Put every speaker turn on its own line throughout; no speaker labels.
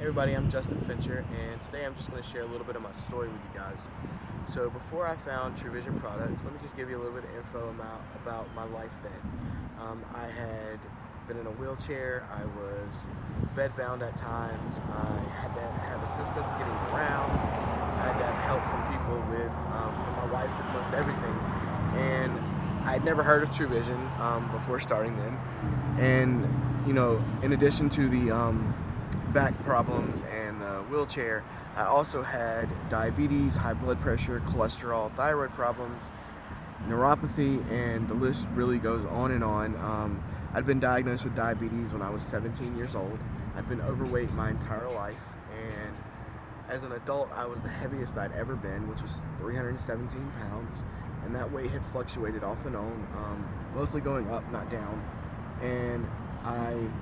Everybody, I'm Justin Fincher, and today I'm just going to share a little bit of my story with you guys. So before I found TruVision products, let me just give you a little bit of info about my life then. I had been in a wheelchair, I was bedbound at times, I had to have assistance getting around, I had to have help from people from my wife with most everything. And I had never heard of TruVision before starting then. And, in addition to the back problems and the wheelchair, I also had diabetes, high blood pressure, cholesterol, thyroid problems, neuropathy, and the list really goes on and on. I'd been diagnosed with diabetes when I was 17 years old. I'd been overweight my entire life, and as an adult I was the heaviest I'd ever been, which was 317 pounds, and that weight had fluctuated off and on, mostly going up, not down. And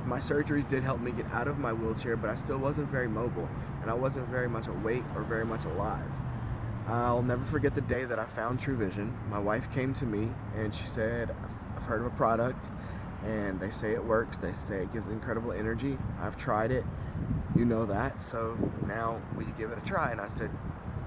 my surgeries did help me get out of my wheelchair, but I still wasn't very mobile, and I wasn't very much awake or very much alive. I'll never forget the day that I found TruVision. My wife came to me and she said, I've heard of a product and they say it works, they say it gives incredible energy. I've tried it, you know that, so now will you give it a try? And I said,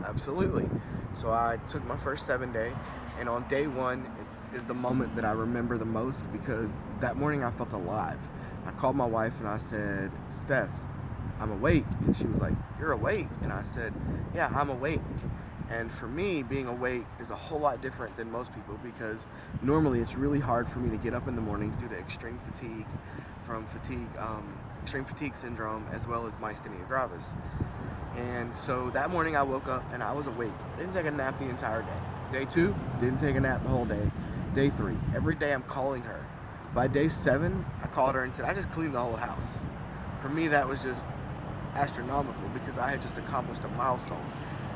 absolutely. So I took my first 7-day, and on day one is the moment that I remember the most, because that morning I felt alive. I called my wife and I said, Steph, I'm awake. And she was like, you're awake? And I said, yeah, I'm awake. And for me, being awake is a whole lot different than most people, because normally it's really hard for me to get up in the mornings due to extreme fatigue, extreme fatigue syndrome, as well as myasthenia gravis. And so that morning I woke up and I was awake. I didn't take a nap the entire day. Day 2, didn't take a nap the whole day. Day 3, every day I'm calling her. By day 7, I called her and said, I just cleaned the whole house. For me, that was just astronomical, because I had just accomplished a milestone.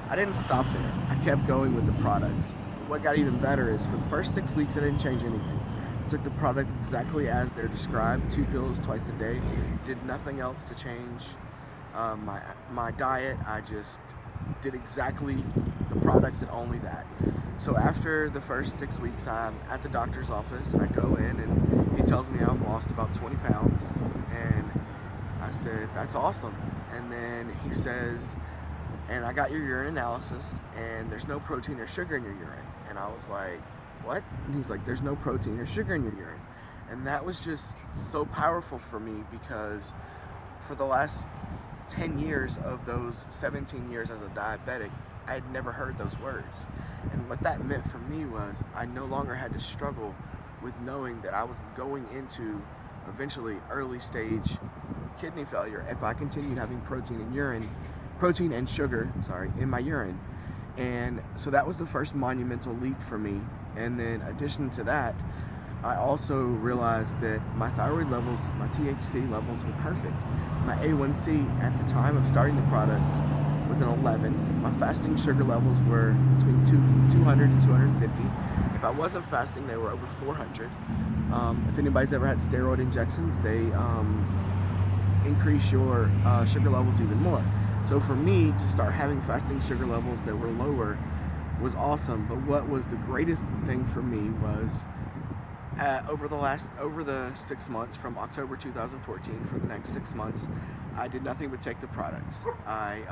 I didn't stop there. I kept going with the products. What got even better is, for the first 6 weeks, I didn't change anything. I took the product exactly as they're described, 2 pills twice a day. Did nothing else to change my diet. I just did exactly the products and only that. So after the first 6 weeks, I'm at the doctor's office and I go in and he tells me I've lost about 20 pounds. And I said, that's awesome. And then he says, and I got your urine analysis and there's no protein or sugar in your urine. And I was like, what? And he's like, there's no protein or sugar in your urine. And that was just so powerful for me, because for the last 10 years of those 17 years as a diabetic, I had never heard those words. And what that meant for me was I no longer had to struggle with knowing that I was going into eventually early stage kidney failure if I continued having protein and sugar in my urine. And so that was the first monumental leap for me. And then addition to that, I also realized that my thyroid levels, my THC levels were perfect. My A1C at the time of starting the products was an 11. My fasting sugar levels were between 200 and 250. If I wasn't fasting, they were over 400. If anybody's ever had steroid injections, they increase your sugar levels even more. So for me to start having fasting sugar levels that were lower was awesome. But what was the greatest thing for me was over the 6 months, from October 2014 for the next 6 months, I did nothing but take the products. I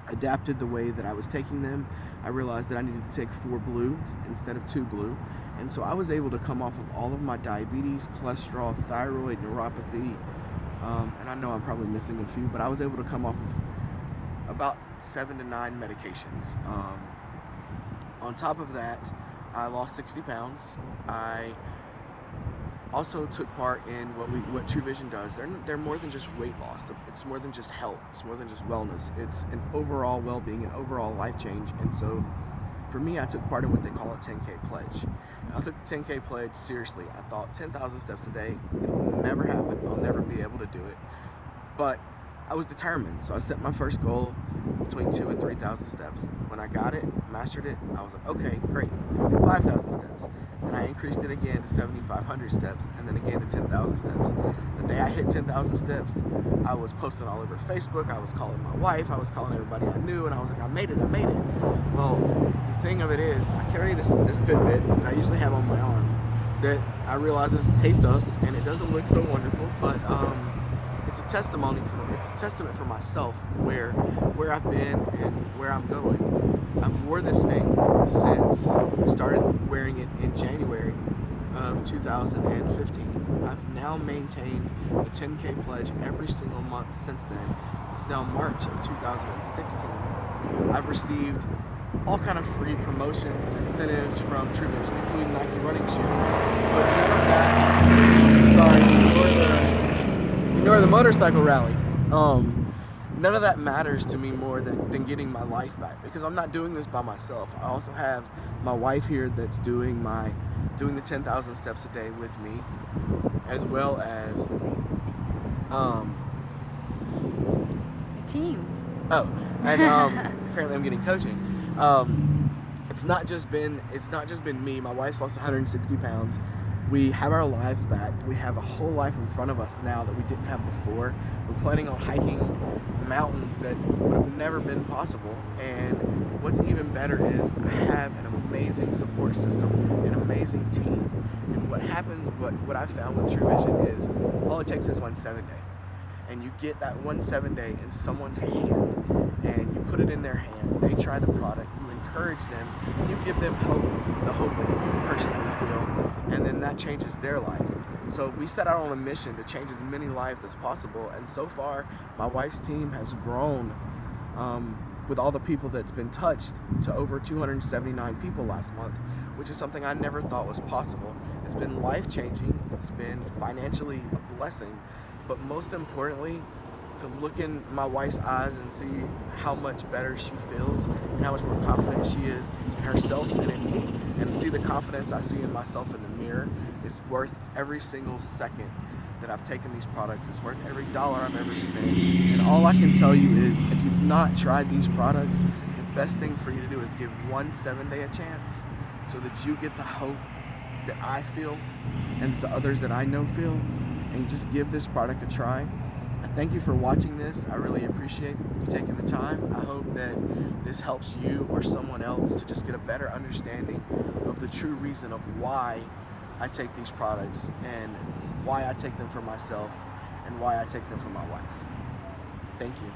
adapted the way that I was taking them. I realized that I needed to take 4 blue instead of 2 blue. And so I was able to come off of all of my diabetes, cholesterol, thyroid, neuropathy, and I know I'm probably missing a few, but I was able to come off of about 7 to 9 medications. On top of that, I lost 60 pounds. I also took part in what TruVision does. They're more than just weight loss. It's more than just health. It's more than just wellness. It's an overall well-being, an overall life change. And so for me, I took part in what they call a 10K pledge. And I took the 10K pledge seriously. I thought 10,000 steps a day, it'll never happen. I'll never be able to do it. But I was determined. So I set my first goal between 2,000 and 3,000 steps. When I got it, mastered it, I was like, okay, great, 5,000 steps. And I increased it again to 7,500 steps, and then again to 10,000 steps. The day I hit 10,000 steps, I was posting all over Facebook, I was calling my wife, I was calling everybody I knew, and I was like, I made it. Well, the thing of it is, I carry this Fitbit that I usually have on my arm that I realize is taped up, and it doesn't look so wonderful, but it's a testament for myself where I've been and where I'm going. I've worn this thing since I started wearing it in January of 2015. I've now maintained the 10K pledge every single month since then. It's now March of 2016. I've received all kind of free promotions and incentives from TruVision, including Nike running shoes. But none of that, sorry, ignore the motorcycle rally. None of that matters to me more than getting my life back, because I'm not doing this by myself. I also have my wife here that's doing the 10,000 steps a day with me, as well as
team.
Oh, and apparently I'm getting coaching. It's not just been me. My wife's lost 160 pounds. We have our lives back. We have a whole life in front of us now that we didn't have before. We're planning on hiking mountains that would have never been possible. And what's even better is I have an amazing support system, an amazing team. And what happens, what I found with TruVision is all it takes is 1 7-day. And you get that 1 7-day in someone's hand, and you put it in their hand. They try the product, you encourage them, and you give them hope, the hope that you personally feel, and then that changes their life. So we set out on a mission to change as many lives as possible, and so far my wife's team has grown with all the people that's been touched to over 279 people last month, which is something I never thought was possible. It's been life-changing, it's been financially a blessing, but most importantly, to look in my wife's eyes and see how much better she feels and how much more confident she is in herself and in me, and to see the confidence I see in myself in the mirror is worth every single second that I've taken these products. It's worth every dollar I've ever spent. And all I can tell you is, if you've not tried these products, the best thing for you to do is give 1 7-day a chance, so that you get the hope that I feel and the others that I know feel, and just give this product a try. I thank you for watching this. I really appreciate you taking the time. I hope that this helps you or someone else to just get a better understanding of the true reason of why I take these products, and why I take them for myself, and why I take them for my wife. Thank you.